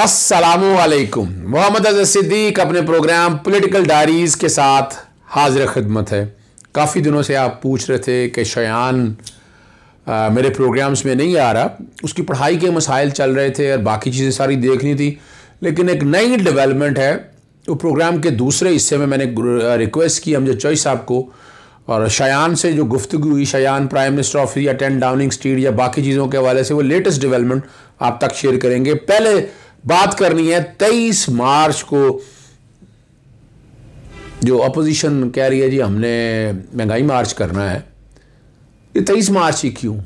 अस्सलामुअलैकुम। मोहम्मद अज़हर सिद्दीक अपने programme political diaries के साथ हाजिर खिदमत है। काफ़ी दिनों से आप पूछ रहे थे कि शयान मेरे प्रोग्राम्स में नहीं आ रहा, उसकी पढ़ाई के मसाइल चल रहे थे और बाकी चीज़ें सारी देखनी थी। लेकिन एक नई डेवलपमेंट है, वो प्रोग्राम के दूसरे हिस्से में मैंने रिक्वेस्ट की अमजद चौधरी साहब को और शयान से जो गुफ्तगू हुई, शयान प्राइम मिनिस्टर ऑफ या 10 डाउनिंग स्ट्रीट या बाकी चीज़ों के हवाले से, वो लेटेस्ट डेवलपमेंट आप तक शेयर करेंगे। पहले बात करनी है 23 मार्च को जो अपोजिशन कह रही है जी हमने महंगाई मार्च करना है। ये 23 मार्च ही क्यों?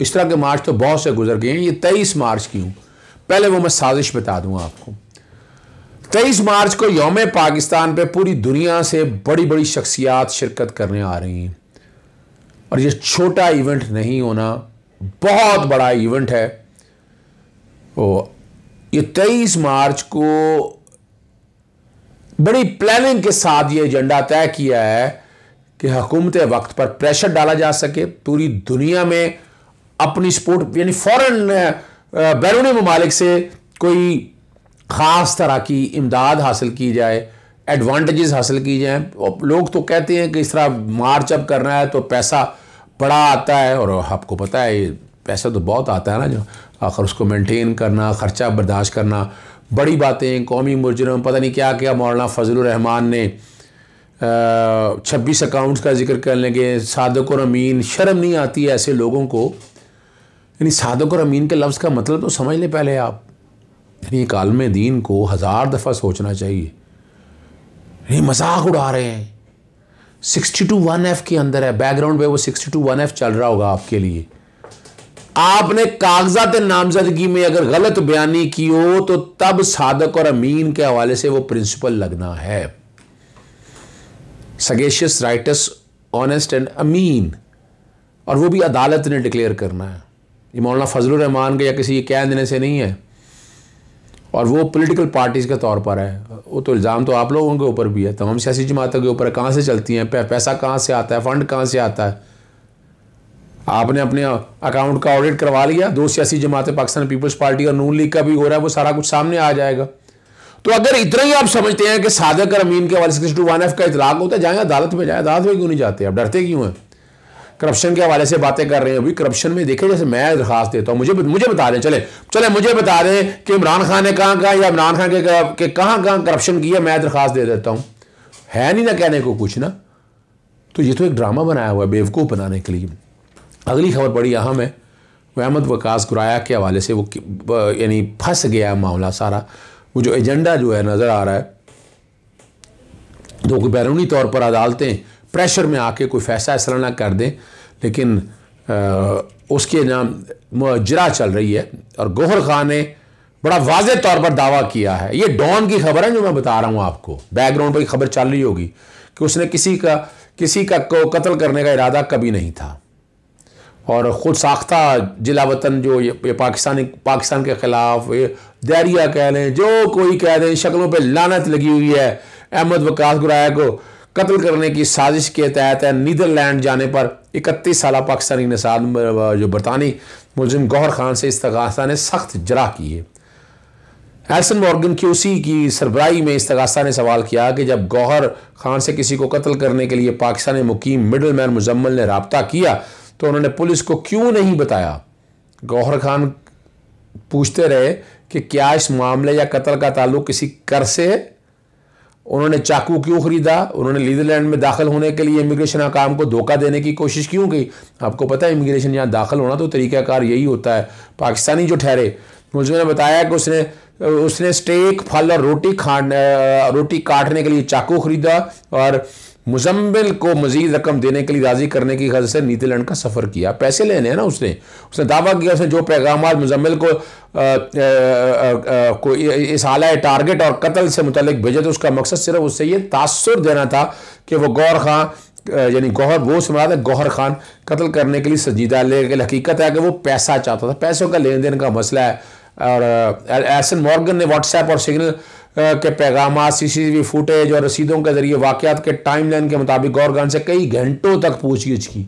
इस तरह के मार्च तो बहुत से गुजर गए हैं, ये 23 मार्च क्यों? पहले वो मैं साजिश बता दूंगा आपको। 23 मार्च को यौम पाकिस्तान पे पूरी दुनिया से बड़ी बड़ी शख्सियात शिरकत करने आ रही हैं और ये छोटा इवेंट नहीं होना, बहुत बड़ा इवेंट है। ये 23 मार्च को बड़ी प्लानिंग के साथ ये एजेंडा तय किया है कि हुकूमत वक्त पर प्रेशर डाला जा सके, पूरी दुनिया में अपनी सपोर्ट यानी फॉरेन बैरूनी ममालिक से कोई ख़ास तरह की इमदाद हासिल की जाए, एडवांटेजेस हासिल की जाए। लोग तो कहते हैं कि इस तरह मार्च अब करना है तो पैसा बड़ा आता है, और आपको पता है पैसा तो बहुत आता है ना, जो आखिर उसको मेंटेन करना, ख़र्चा बर्दाश्त करना, बड़ी बातें। कौमी मुजरम पता नहीं क्या क्या मौलाना फजलुर रहमान ने 26 अकाउंट्स का जिक्र कर लेंगे, सादक और अमीन। शर्म नहीं आती है ऐसे लोगों को? यानी सादक और अमीन के लफ्ज़ का मतलब तो समझ लें पहले आप। यानी एक आलम दीन को 1000 दफ़ा सोचना चाहिए। ये मजाक उड़ा रहे हैं। 62(1)F के अंदर है, बैकग्राउंड पे वो 62(1)F चल रहा होगा आपके लिए। आपने कागजात नामजदगी में अगर गलत बयानी की हो तो तब सादक और अमीन के हवाले से वो प्रिंसिपल लगना है। सगेशियस, राइटस, ऑनेस्ट एंड अमीन, और वो भी अदालत ने डिक्लेयर करना है। ये मौलाना फजलुर रहमान के या किसी कह देने से नहीं है, और वो पॉलिटिकल पार्टीज़ के तौर पर है। वो तो इल्ज़ाम तो आप लोगों के ऊपर भी है, तमाम सियासी जमातों के ऊपर है। कहाँ से चलती हैं, पैसा कहाँ से आता है, फ़ंड कहाँ से आता है? आपने अपने अकाउंट का ऑडिट करवा लिया, 2 सियासी जमातें, पाकिस्तान पीपल्स पार्टी और नून लीग का भी हो रहा है, वो सारा कुछ सामने आ जाएगा। तो अगर इतना ही आप समझते हैं कि सादक और अमीन के हवाले से 62(1)F का इतलाक होता है, जाएँ अदालत में, जाए अदालत में क्यों नहीं जाते? आप डरते क्यों हैं? करप्शन के हवाले से बातें कर रहे हैं। अभी करप्शन में देखें, जैसे मैं दरखास्त देता हूँ, मुझे बता दें, चले मुझे बता दें कि इमरान खान ने कहाँ या इमरान खान के कहाँ करप्शन किया, मैं दरखास्त दे देता हूँ। है नहीं ना कहने को कुछ ना। तो ये तो एक ड्रामा बनाया हुआ है बेवकूफ़ बनाने के लिए। अगली खबर बड़ी अहम है, वो अहमद वकास गुराया के हवाले से। वो यानी फंस गया मामला सारा। वो जो एजेंडा जो है नज़र आ रहा है, तो कोई बैरूनी तौर पर अदालतें प्रेशर में आके कोई फैसला ना कर दें, लेकिन उसके नाम मुजरा चल रही है। और गौहर खान ने बड़ा वाज़े तौर पर दावा किया है, ये डॉन की खबर है जो मैं बता रहा हूँ आपको, बैकग्राउंड पर खबर चल रही होगी, कि उसने किसी का को कत्ल करने का इरादा कभी नहीं था, और ख़ुद साख्ता जिला वतन जो ये पाकिस्तान के ख़िलाफ़ दायरिया कह लें, जो कोई कह दें, शक्लों पे लानत लगी हुई है। अहमद वकास गुराया को कत्ल करने की साजिश के तहत है नीदरलैंड जाने पर 31 साल पाकिस्तानी नसाद जो बरतानी मुलजिम गौहर खान से इस्तगासा ने सख्त जरा की है। एल्सन मॉर्गन क्यूसी की सरबराही में इस्तगासा ने सवाल किया कि जब गौहर खान से किसी को कत्ल करने के लिए पाकिस्तानी मुकीम मिडल मैन मुजम्मल ने रब्ता किया तो उन्होंने पुलिस को क्यों नहीं बताया। गौहर खान पूछते रहे कि क्या इस मामले या कत्ल का ताल्लुक किसी कर से है। उन्होंने चाकू क्यों खरीदा। उन्होंने नीदरलैंड में दाखिल होने के लिए इमिग्रेशन हकाम को धोखा देने की कोशिश क्यों की। आपको पता है इमिग्रेशन यहाँ दाखिल होना तो तरीक़ाकार यही होता है। पाकिस्तानी जो ठहरे मुझे ने बताया कि उसने स्टेक, फल और रोटी काटने के लिए चाकू खरीदा और मुजम्मिल को मजीद रकम देने के लिए राज़ी करने की गर्ज से नीदरलैंड का सफ़र किया। पैसे लेने हैं ना उसने दावा किया। उसने जो पैगाम मुजम्मिल को इस आला टारगेट और कत्ल से मुतल्लिक भेजे तो उसका मकसद सिर्फ उससे ये तासुर देना था कि वो गौहर खान यानी गौहर वो समझा गौहर खान कत्ल करने के लिए संजीदा। लेकिन हकीकत है कि वो पैसा चाहता था, पैसों का लेन देन का मसला है। और एल्सन मॉर्गन ने व्हाट्सएप और सिग्नल के पैगाम, CCTV फुटेज और रसीदों के जरिए वाक़यात के टाइमलाइन के मुताबिक गौहर खान से कई घंटों तक पूछगिछ की।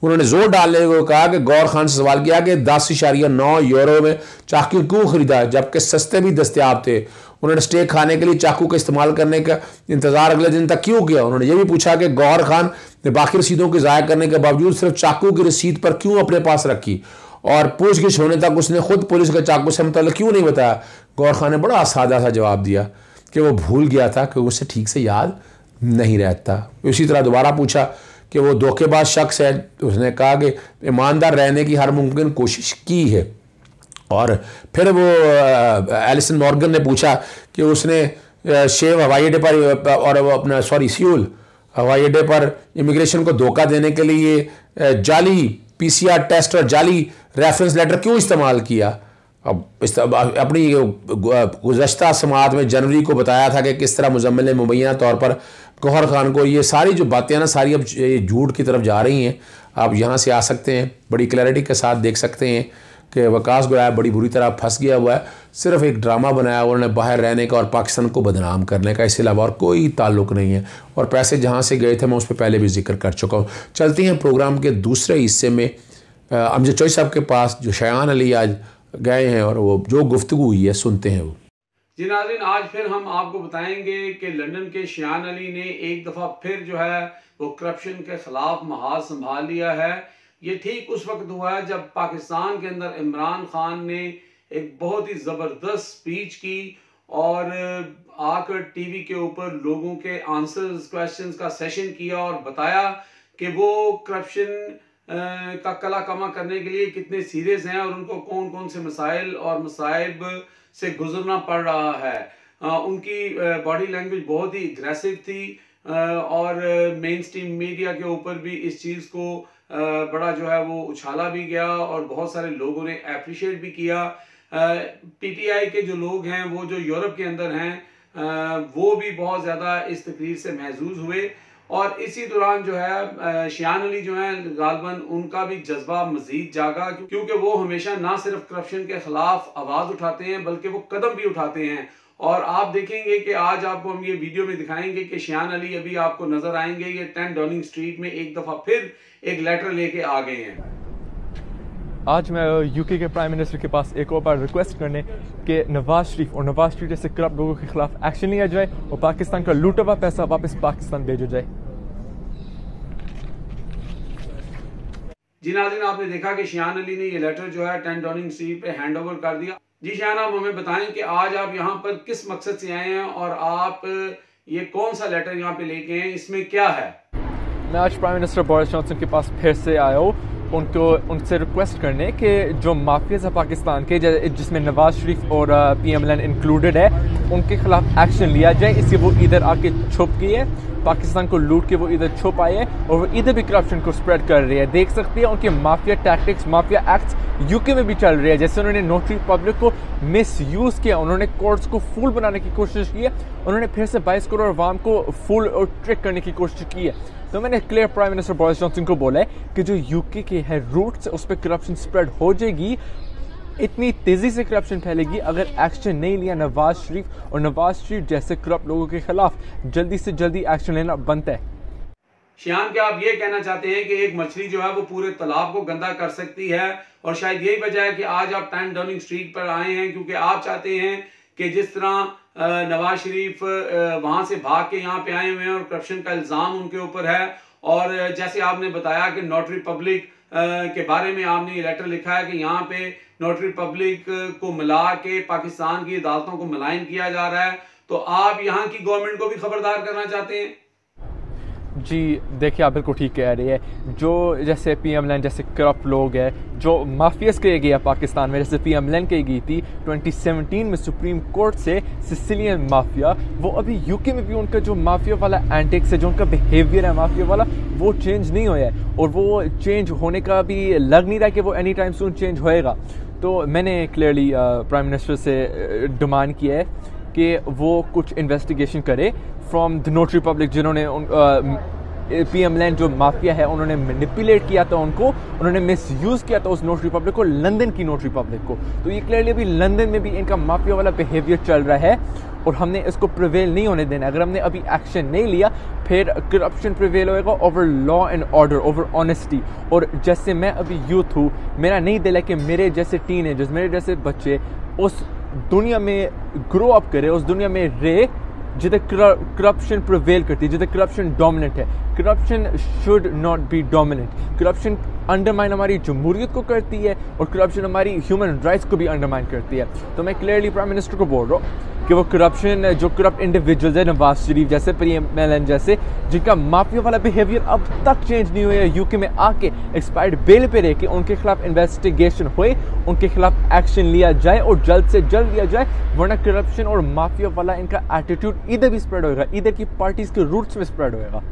उन्होंने जोर डालने को कहा कि गौहर खान से सवाल किया कि 10.9 यूरो में चाकू क्यों खरीदा जबकि सस्ते भी दस्तियाब थे। उन्होंने स्टेक खाने के लिए चाकू का इस्तेमाल करने का इंतजार अगले दिन तक क्यों किया। उन्होंने ये भी पूछा कि गौहर खान ने बाकी रसीदों की ज़ाया करने के बावजूद सिर्फ चाकू की रसीद पर क्यों अपने पास रखी और पूछगिछ होने तक उसने खुद पुलिस के चाकू से मतलब क्यों नहीं बताया। गौहर खान ने बड़ा सादा सा जवाब दिया कि वो भूल गया था कि उसे ठीक से याद नहीं रहता। इसी तरह दोबारा पूछा कि वो धोखेबाज शख्स है। उसने कहा कि ईमानदार रहने की हर मुमकिन कोशिश की है। और फिर वो एलिसन मॉर्गन ने पूछा कि उसने शेव हवाई अड्डे पर और वो अपना सियोल हवाई अड्डे पर इमिग्रेशन को धोखा देने के लिए जाली PCR टेस्ट और जाली रेफरेंस लेटर क्यों इस्तेमाल किया। अब अपनी गुज़श्ता समाअत में जनवरी को बताया था कि किस तरह मुज़म्मिल ने मुबैना तौर पर गौहर खान को, ये सारी जो बातें ना सारी अब झूठ की तरफ जा रही हैं। आप यहाँ से आ सकते हैं, बड़ी क्लैरिटी के साथ देख सकते हैं कि वकास गोया बड़ी बुरी तरह फंस गया हुआ है। सिर्फ एक ड्रामा बनाया उन्होंने बाहर रहने का और पाकिस्तान को बदनाम करने का, इसके अलावा और कोई ताल्लुक़ नहीं है। और पैसे जहाँ से गए थे मैं उस पर पहले भी जिक्र कर चुका हूँ। चलते हैं प्रोग्राम के दूसरे हिस्से में अमजद चौधरी साहब के पास, जो शयान अली आज गए हैं और वो जो गुफ्तगू हुई है सुनते हैं वो। जी नाज़रीन, आज फिर हम आपको बताएंगे कि लंदन के शयान अली ने एक दफ़ा फिर जो है वो करप्शन के ख़िलाफ़ महाज संभाल लिया है। ये ठीक उस वक्त हुआ है जब पाकिस्तान के अंदर इमरान खान ने एक बहुत ही ज़बरदस्त स्पीच की और आकर टीवी के ऊपर लोगों के आंसर्स क्वेश्चंस का सेशन किया और बताया कि वो करप्शन का कला कमा करने के लिए कितने सीरियस हैं और उनको कौन कौन से मसाइल और मसाइब से गुजरना पड़ रहा है। उनकी बॉडी लैंग्वेज बहुत ही अग्रेसिव थी और मेन स्ट्रीम मीडिया के ऊपर भी इस चीज़ को बड़ा जो है वो उछाला भी गया और बहुत सारे लोगों ने अप्रिशिएट भी किया। PTI के जो लोग हैं वो जो यूरोप के अंदर हैं वो भी बहुत ज़्यादा इस तकरीर से महजूज हुए और इसी दौरान जो है शयान अली जो है गालबन उनका भी जज्बा मजीद जागा, क्योंकि वो हमेशा ना सिर्फ करप्शन के खिलाफ आवाज़ उठाते हैं बल्कि वो कदम भी उठाते हैं। और आप देखेंगे कि आज आपको हम ये वीडियो में दिखाएंगे कि शयान अली अभी आपको नजर आएंगे, ये 10 डाउनिंग स्ट्रीट में एक दफ़ा फिर एक लेटर लेके आ गए हैं। आज मैं यूके के प्राइम मिनिस्टर के पास एक और बार रिक्वेस्ट करने कि नवाज शरीफ और नवाज शरीफ जैसे करप्ट लोगों के खिलाफ एक्शन लिया जाए और पाकिस्तान का लूटा हुआ पैसा वापस पाकिस्तान भेजा जाए। जी नाज़रीन, आपने देखा कि शयान अली ने ये लेटर जो है 10 डाउनिंग स्ट्रीट पे हैंड ओवर कर दिया। जी शयान, आप हमें बताएं कि आज आप यहाँ पर किस मकसद से आए हैं और आप ये कौन सा लेटर यहाँ पे लेके हैं, इसमें क्या है? मैं आज प्राइम मिनिस्टर बोरिस जॉनसन के पास फिर से आया हूँ उनसे रिक्वेस्ट करने कि जो माफियाज है पाकिस्तान के, जिसमें नवाज शरीफ और PMLN इंक्लूडेड है, उनके खिलाफ एक्शन लिया जाए। इससे वो इधर आके छुप गई है, पाकिस्तान को लूट के वो इधर छुप आए हैं और वो इधर भी करप्शन को स्प्रेड कर रही है। देख सकते हैं उनके mafia tactics, mafia acts UK में भी चल रही है। जैसे उन्होंने नोटरी पब्लिक को मिस यूज किया, उन्होंने कोर्ट्स को फूल बनाने की कोशिश की है, उन्होंने फिर से 22 करोड़ अवाम को फूल और ट्रिक करने की कोशिश की है। तो मैंने clear prime minister Boris Johnson को बोला है कि जो यूके के है रूट्स, उस पर करप्शन स्प्रेड हो जाएगी, इतनी तेजी से करप्शन फैलेगी अगर एक्शन नहीं लिया नवाज शरीफ और नवाज शरीफ जैसे करप्ट लोगों के खिलाफ जल्दी से जल्दी एक्शन लेना बनता है। शयान, क्या आप ये कहना चाहते हैं कि एक मछली जो है वो पूरे तालाब को गंदा कर सकती है और शायद यही वजह है कि आज आप 10 डाउनिंग स्ट्रीट पर आए हैं, क्योंकि आप चाहते हैं कि जिस तरह नवाज शरीफ वहां से भाग के यहाँ पे आए हुए हैं और करप्शन का इल्जाम उनके ऊपर है, और जैसे आपने बताया कि नोटरी पब्लिक के बारे में आपने ये लेटर लिखा है कि यहाँ पे नोटरी पब्लिक को मिला के पाकिस्तान की अदालतों को मलाइन किया जा रहा है, तो आप यहाँ की गवर्नमेंट को भी खबरदार करना चाहते हैं? जी देखिए, आप बिल्कुल ठीक कह रही है। जो जैसे PMLN जैसे करप्ट लोग हैं, जो माफियाज कही गई है पाकिस्तान में, जैसे PMLN कही गई थी 2017 में सुप्रीम कोर्ट से सिसिलियन माफिया, वो अभी यूके में भी उनका जो माफिया वाला एंटिक्स है, जो उनका बिहेवियर है माफिया वाला, वो चेंज नहीं हुआ है और वो चेंज होने का भी लग नहीं रहा कि वो एनी टाइम सून चेंज होएगा। तो मैंने क्लियरली प्राइम मिनिस्टर से डिमांड किया है कि वो कुछ इन्वेस्टिगेशन करे फ्रॉम द नोटरी पब्लिक, जिन्होंने PM लैंड जो माफिया है उन्होंने मैनिपुलेट किया था उनको, उन्होंने मिसयूज़ किया था उस नोटरी पब्लिक को, लंदन की नोटरी पब्लिक को। तो ये क्लियरली अभी लंदन में भी इनका माफिया वाला बिहेवियर चल रहा है और हमने इसको प्रिवेल नहीं होने देना। अगर हमने अभी एक्शन नहीं लिया फिर करप्शन प्रिवेल होएगा over law and order, over honesty. और जैसे मैं अभी यूथ हूँ, मेरा नहीं दिल है कि मेरे जैसे टीनेजर्स, मेरे जैसे बच्चे उस दुनिया में ग्रो अप करे, उस दुनिया में रहे जिधर करप्शन प्रिवेल करती है, जिधर करप्शन डोमिनेंट है। Corruption should not be dominant. Corruption undermine हमारी जमहूरियत को करती है और करप्शन हमारी ह्यूमन राइट्स को भी अंडरमाइन करती है। तो मैं क्लियरली प्राइम मिनिस्टर को बोल रहा हूँ कि वो करप्शन, जो करप्ट इंडिविजुअल्स है, नवाज शरीफ जैसे, PM जैसे, जिनका माफिया वाला बिहेवियर अब तक चेंज नहीं हुआ है, यूके में आके एक्सपायर्ड बेल पे रह के उनके खिलाफ इन्वेस्टिगेशन हुए, उनके खिलाफ एक्शन लिया जाए और जल्द से जल्द लिया जाए, वरना करप्शन और माफिया वाला इनका एटीट्यूड इधर भी स्प्रेड होगा, इधर की पार्टीज के रूट्स में स्प्रेड होगा।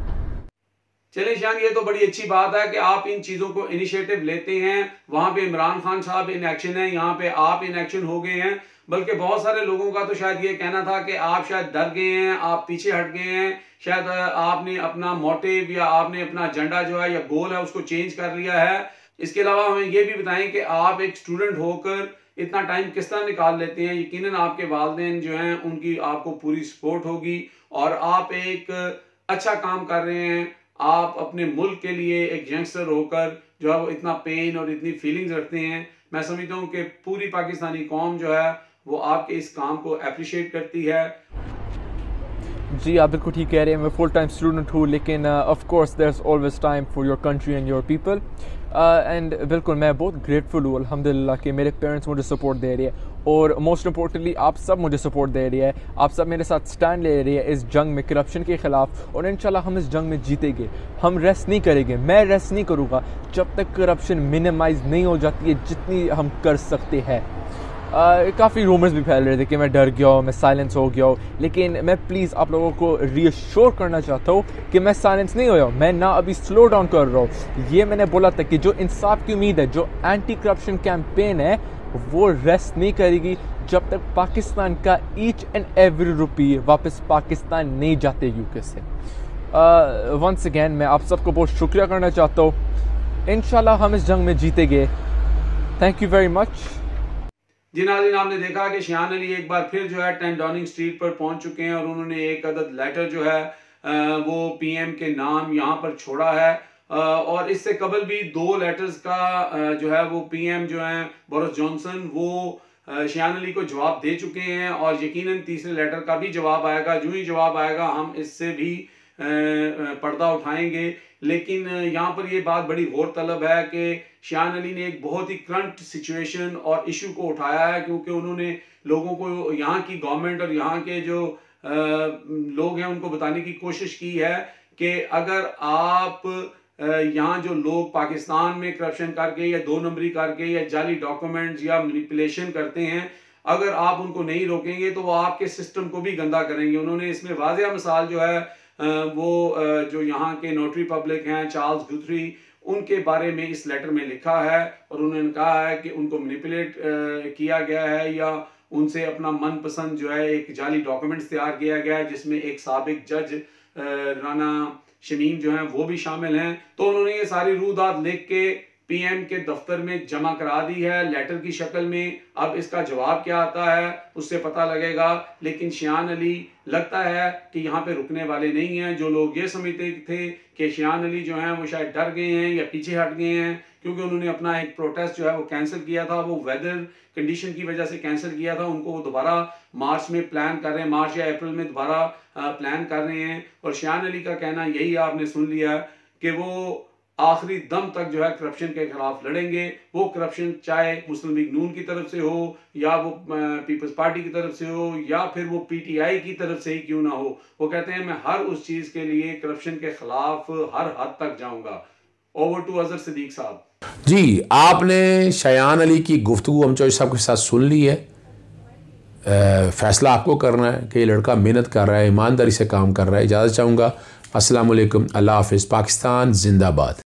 चलिए शान, ये तो बड़ी अच्छी बात है कि आप इन चीजों को इनिशिएटिव लेते हैं। वहां पे इमरान खान साहब इन एक्शन है, यहाँ पे आप इन एक्शन हो गए हैं। बल्कि बहुत सारे लोगों का तो शायद ये कहना था कि आप शायद डर गए हैं, आप पीछे हट गए हैं, शायद आपने अपना मोटिव या आपने अपना एजेंडा जो है या गोल है उसको चेंज कर लिया है। इसके अलावा हमें ये भी बताएं कि आप एक स्टूडेंट होकर इतना टाइम किस तरह निकाल लेते हैं। यकीनन आपके वालिदैन जो हैं उनकी आपको पूरी सपोर्ट होगी और आप एक अच्छा काम कर रहे हैं। आप अपने मुल्क के लिए एक यंगस्टर होकर जो है वो इतना पेन और इतनी फीलिंग्स रखते हैं। मैं समझता हूँ कि पूरी पाकिस्तानी कौम जो है वो आपके इस काम को अप्रिशिएट करती है। जी आप बिल्कुल ठीक कह रहे हैं, मैं फुल टाइम स्टूडेंट हूँ, लेकिन of course there is always time for your country and your people. And बिल्कुल मैं बहुत ग्रेटफुल हूँ अल्हम्दुलिल्लाह कि मेरे पेरेंट्स मुझे सपोर्ट दे रही है और मोस्ट इम्पोर्टेंटली आप सब मुझे सपोर्ट दे रही है। आप सब मेरे साथ स्टैंड ले रही है इस जंग में करप्शन के खिलाफ, और इंशाल्लाह हम इस जंग में जीतेंगे। हम रेस्ट नहीं करेंगे, मैं रेस्ट नहीं करूँगा जब तक करप्शन मिनिमाइज नहीं हो जाती है जितनी हम कर सकते हैं। काफ़ी रूमर्स भी फैल रहे थे कि मैं डर गया हूँ, मैं साइलेंस हो गया हूँ, लेकिन मैं प्लीज़ आप लोगों को रीअश्योर करना चाहता हूँ कि मैं साइलेंस नहीं हुआ हूँ, मैं ना अभी स्लो डाउन कर रहा हूँ। ये मैंने बोला था कि जो इंसाफ की उम्मीद है, जो एंटी करप्शन कैंपेन है, वो रेस्ट नहीं करेगी जब तक पाकिस्तान का ईच एंड एवरी रुपी वापस पाकिस्तान नहीं जाते यूके से। वंस अगेन मैं आप सबको बहुत शुक्रिया करना चाहता हूँ। इंशाल्लाह हम इस जंग में जीतेंगे। Thank you very much. जी नाज़रीन, आपने देखा कि शान अली एक बार फिर जो है 10 डाउनिंग स्ट्रीट पर पहुंच चुके हैं और उन्होंने एक अदद लेटर जो है वो PM के नाम यहाँ पर छोड़ा है। और इससे कबल भी 2 लेटर्स का जो है वो PM जो है बोरिस जॉनसन वो शान अली को जवाब दे चुके हैं और यकीनन तीसरे लेटर का भी जवाब आएगा। जो ही जवाब आएगा हम इससे भी पर्दा उठाएंगे। लेकिन यहाँ पर ये बात बड़ी गौर तलब है कि शान अली ने एक बहुत ही करंट सिचुएशन और इशू को उठाया है, क्योंकि उन्होंने लोगों को, यहाँ की गवर्नमेंट और यहाँ के जो लोग हैं उनको बताने की कोशिश की है कि अगर आप यहाँ जो लोग पाकिस्तान में करप्शन करके या 2 नंबरी करके या जाली डॉक्यूमेंट्स या मैनिपुलेशन करते हैं, अगर आप उनको नहीं रोकेंगे तो वो आपके सिस्टम को भी गंदा करेंगे। उन्होंने इसमें वाज़ेह मिसाल जो है वो जो यहाँ के नोटरी पब्लिक हैं, चार्ल्स गुथरी, उनके बारे में इस लेटर में लिखा है और उन्होंने कहा है कि उनको मैनिपुलेट किया गया है या उनसे अपना मनपसंद जो है एक जाली डॉक्यूमेंट्स तैयार किया गया है जिसमें एक साबिक जज राना शमीम जो हैं वो भी शामिल हैं। तो उन्होंने ये सारी रूदात लिख के PM के दफ्तर में जमा करा दी है लेटर की शक्ल में। अब इसका जवाब क्या आता है उससे पता लगेगा। लेकिन शान अली लगता है कि यहाँ पे रुकने वाले नहीं हैं। जो लोग ये समझते थे कि शान अली जो हैं वो शायद डर गए हैं या पीछे हट गए हैं क्योंकि उन्होंने अपना एक प्रोटेस्ट जो है वो कैंसिल किया था, वो वेदर कंडीशन की वजह से कैंसिल किया था, उनको वो दोबारा मार्च में प्लान कर रहे हैं, मार्च या अप्रैल में दोबारा प्लान कर रहे हैं। और शान अली का कहना यही आपने सुन लिया कि वो आखिरी दम तक जो है करप्शन के खिलाफ लड़ेंगे। वो करप्शन चाहे मुस्लिम लीग नून की तरफ से हो या वो पीपल्स पार्टी की तरफ से हो या फिर वो PTI की तरफ से ही क्यों ना हो, वो कहते हैं मैं हर उस चीज के लिए करप्शन के खिलाफ हर हद तक जाऊंगा। ओवर टू अजहर सिद्दीक साहब। जी, आपने शान अली की गुफ्तगू हम चौधरी साहब के साथ सुन ली है। फैसला आपको करना है कि ये लड़का मेहनत कर रहा है, ईमानदारी से काम कर रहा है। इजाज़त चाहूँगा। अस्सलाम वालेकुम, अल्लाह हाफ़िज़। पाकिस्तान जिंदाबाद।